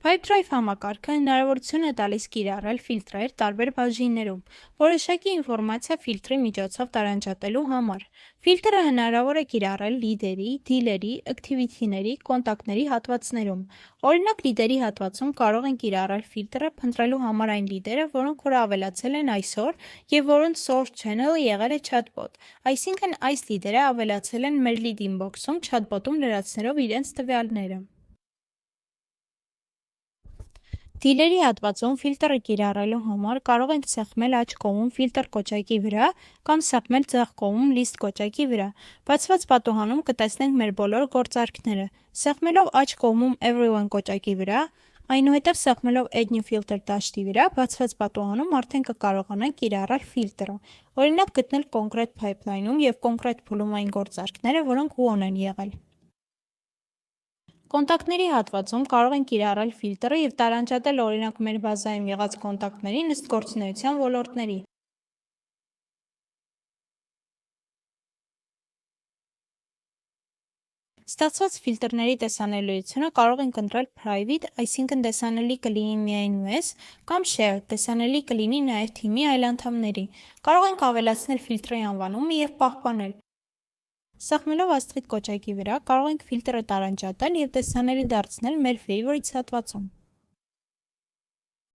Pipedrive համակարգը հնարավորություն է տալիս կիրառել ֆիլտրեր տարբեր բաժիններում, որոշակի ինֆորմացիա ֆիլտրի միջոցով տարանջատելու համար։ Ֆիլտրը հնարավոր է կիրառել լիդերի, դիլերի, ակթիվիթիների, կոնտակտների հատվածներում։ Օրինակ, լիդերի հատվածում կարող են կիրառել ֆիլտրը փնտրելու համար այն լիդերը, որոնք որ ավելացել են այսօր և որոնց source channel-ը եղել է chatbot, այսինքն այս լիդերը ավելացել են մեր lead inbox-ում chatbot-ում լրացնելով իրենց տվյալները։ Դիլերի հատվածում ֆիլտրը կիրառելու համար կարող ենք սեղմել աջ կողմում ֆիլտր կոճակի վրա կամ սեղմել ձախ կողմում list կոճակի վրա։ Բացված պատուհանում կտեսնենք մեր բոլոր գործարքները։ Սեղմելով աջ կողմում everyone կոճակի վրա, այնուհետև սեղմելով add new filter դաշտի վրա, բացված պատուհանում արդեն կկարողանանք կիրառել ֆիլտրը։ Օրինակ գտնել կոնկրետ pipeline-ում և կոնկրետ փուլում այն գործարքները, որոնք won են եղել։ Կոնտակտների հատվածում կարող ենք կիրառել ֆիլտրը և տարանջատել օրինակ մեր բազայում եղած կոնտակտներին ըստ գործունեության ոլորտների։ Ստացված ֆիլտրների տեսանելիությունը կարող ենք ընտրել private, այսինքն տեսանելի կլինի միայն մեզ, կամ shared, տեսանելի կլինի նաև թիմի այլ անդամների։ Կարող ենք ավելացնել ֆիլտրի անվանումը և պահպանել։ Սեղմելով աստղիկ կոճակի վրա կարող ենք ֆիլտրը տարանջատել և տեսանելի դարձնել մեր favorites հատվածում։